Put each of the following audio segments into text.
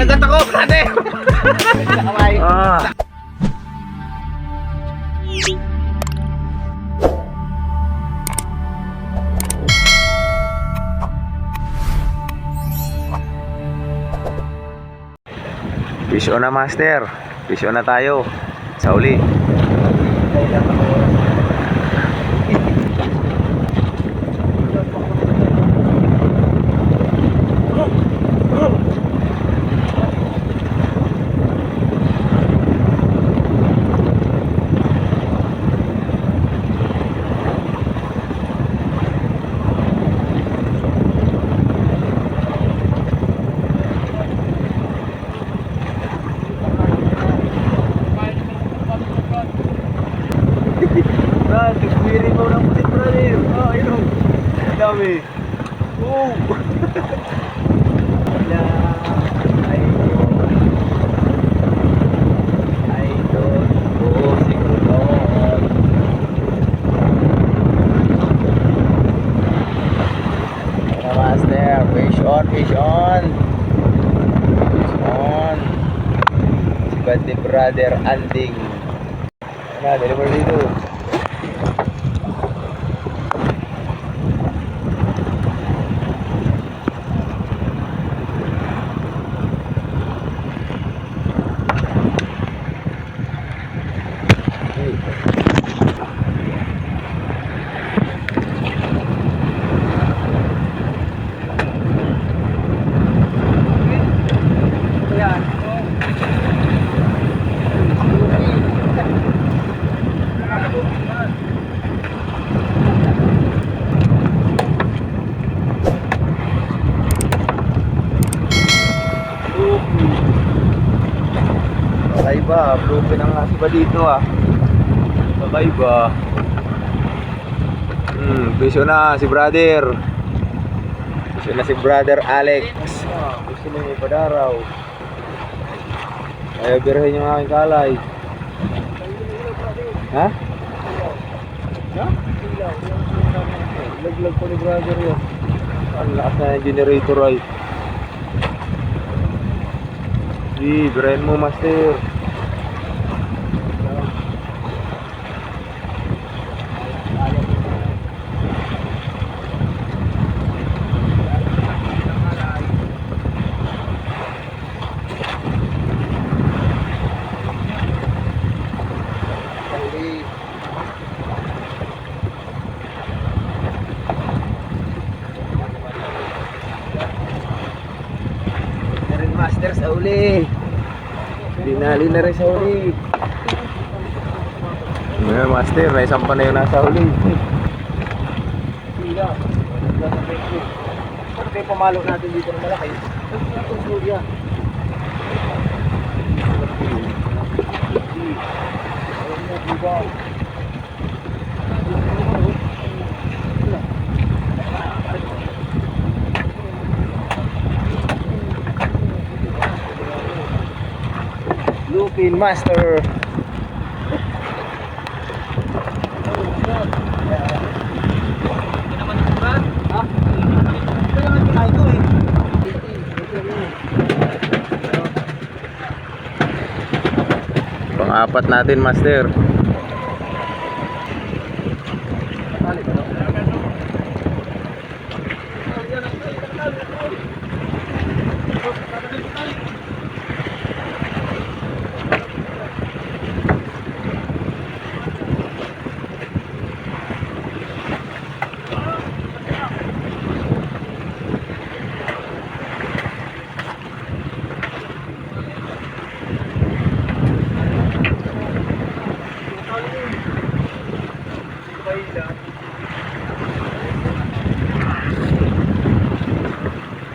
Nakagat ako, brother! Ah. Fish on na, master. Fish on na tayo sa uli. Nagpiri mo ng pusit, brother. Oh, ayun o. Ang dami. Oh. Wala. Idol. Oh, siguro. Mga master. Fish on, fish on. Fish on. Si Bante brother Anding. Ano, deliver dito. Kakaiba, bluefin ang asiba dito ah. Kakaiba. Bisyo na si brother. Bisyo na si brother Alex. Gusto na yung ipadaraw. Ayaw birahin yung aking kalay. Ha? Ha? Laglag ko ni brother yun. Ang lakas na yung generator ay. Birahin mo, master. Master sa uli. Dinali na rin sa uli. Master, naisampa na yung nasa uli. Ito yung pamalo natin dito na malaki. Ito yung surya. Lupin master. Pang-apat natin, master.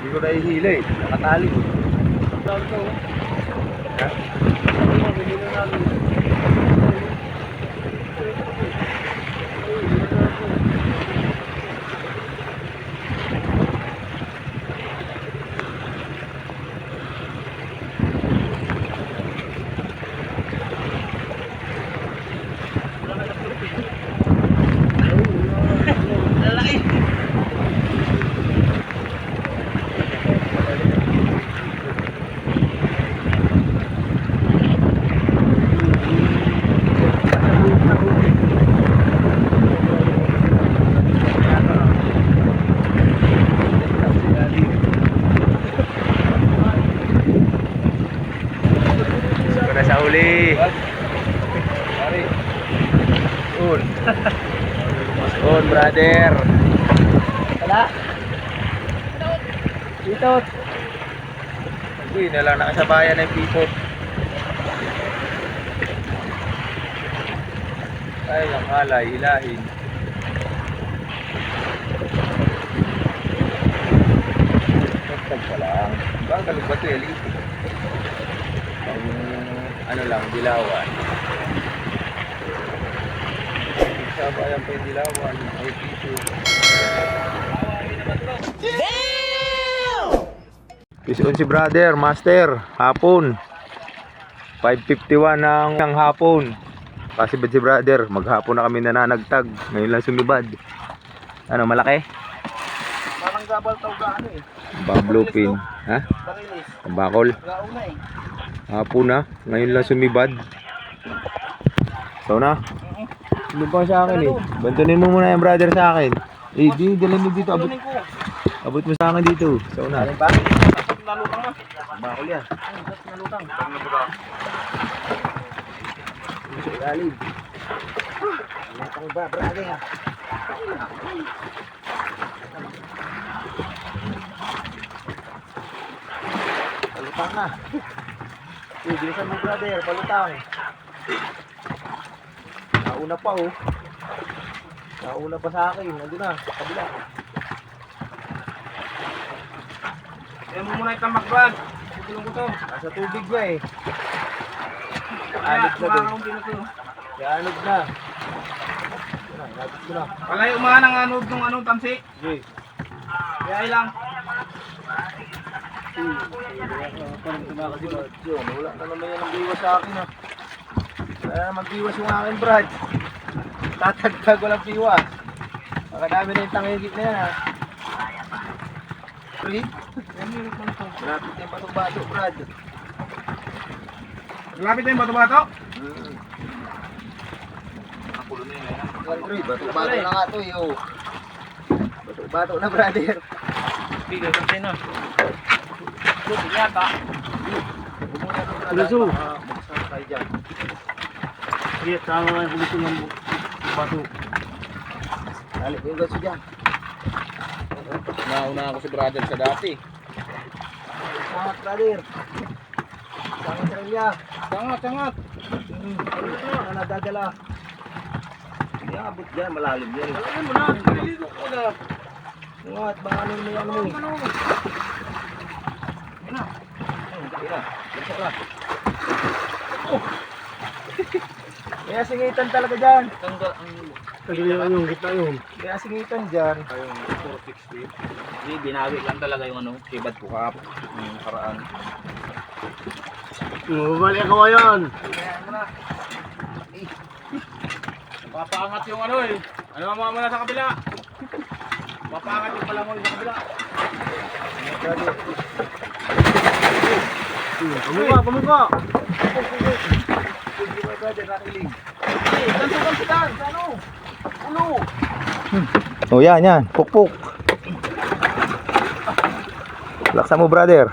Hindi ko nahihila eh, nakatali. Ha? on. Mas on, brother. Wala. Pitot. Hindi na lang nakasabayan ng pitot. Ay, ang alay, hilahin. Tagtag pa lang. Bagal ba ito, Eli? Ang ano lang, dilawan. Sabayan pa yung dilawan. Ay, pitot. Fish on si brother, master, hapon. 5:51 ng hapon. Kasi ba si brother, maghapon na kami nananagtag. Ngayon lang sumibad. Ano, malaki? Parang gabal tao gaano eh. Bluefin. Ha? Barilis. Bakol. Gauna eh. Hapon na. Ngayon lang sumibad. So na. Ano pa sa akin eh? Bantunin mo muna yung brother sa akin. Eh, di, dalhin mo dito. Abot mo sa akin dito. So na. Ano ba? Nalutang mo. Bakol yan. Nalutang. Galing. Nalutang ba, brother? Palutang na. Bilisan mo, brother. Palutang. Nauna pa oh. Nauna pa sa akin. Nandun na. Kabila. Kaya mo muna itamak, Brad. Tutulong ko to. Nasa tubig ba eh. Anod na doon. Kaya anod na. Anod ko na. Palayo mga ng anod ng anong tamsi. Okay. Kaya lang. Parang tumakas si Brad. Wala na naman yan ang biwas sa akin ha. Wala na magbiwas yung akin, Brad. Tatagtag ko lang biwas. Makadami na yung tangigit na yan ha. Read? Malapit yung bato-bato, Brad. Lapit na yung bato-bato. Nakulo na yun. Bato-bato na nga to yo. Bato-bato na, brother. Sige, kapay na. Luto yata. Puliso. Magsama kayo dyan. Sige, tama nga yung puliso ng bato. Dali ko yung gaso dyan. Nauna ako si brother sa dati. Sangat, brother. Sangat Australia. Tangat, tangat. Ano nadadala? Hindi abot dyan, malalim yan. Alam mo na, nililigo ko na. Sangat, baka ano mo yan mo eh. Ano? Ano? Ina, basta ka. Kaya singitan talaga dyan. Kagiliran yung gitna yun. Kaya singitan dyan. Ayong 460. Hindi, binawi lang talaga yung ano, kibat ko kap. Yung nakaraan. Bumalik ako yan. Kaya mo na. Mapaangat yung ano eh. Ano mga muna sa kabila? Mapaangat yung palangoy sa kabila. Pumuka, pumuka. Hindi mo brother, nakilig. Ganto-ganto ano? Ulo. Oh, yan. Pukpuk. Laksa mo, brother.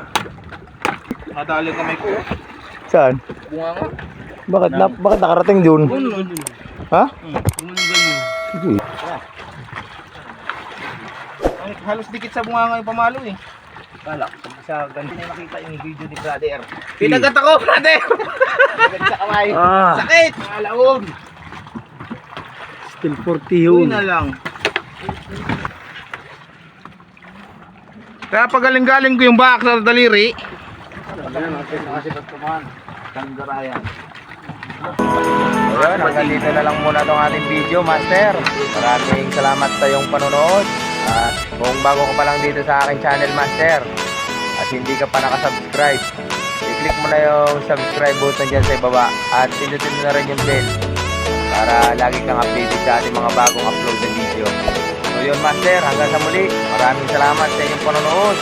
Nadali kamay ko. Saan? Bunga nga. Bakit nakarating dun? Ha? Sige. Halos dikit sa bunga nga yung pamalo eh. Kala, pag sa ganito na nakita yung video ni brother. Pinagat ako, brother! Pinagat sa kamay. Sakit! Malaog! Still 40 Uy yun. na lang. Kaya pagaling-galing ko yung back sa daliri. Kasi pagkumahan, tanggarayan. Ayun, hanggang dito na lang muna itong ating video, master. Maraming salamat sa iyong panonood. At kung bago ka pa lang dito sa aking channel, master, at hindi ka pa nakasubscribe, i-click mo na yung subscribe button dyan sa ibaba at pinutin mo na rin yung bell para lagi kang updated sa ating mga bagong upload na video. So yun, master, hanggang sa muli, maraming salamat sa iyong panonood.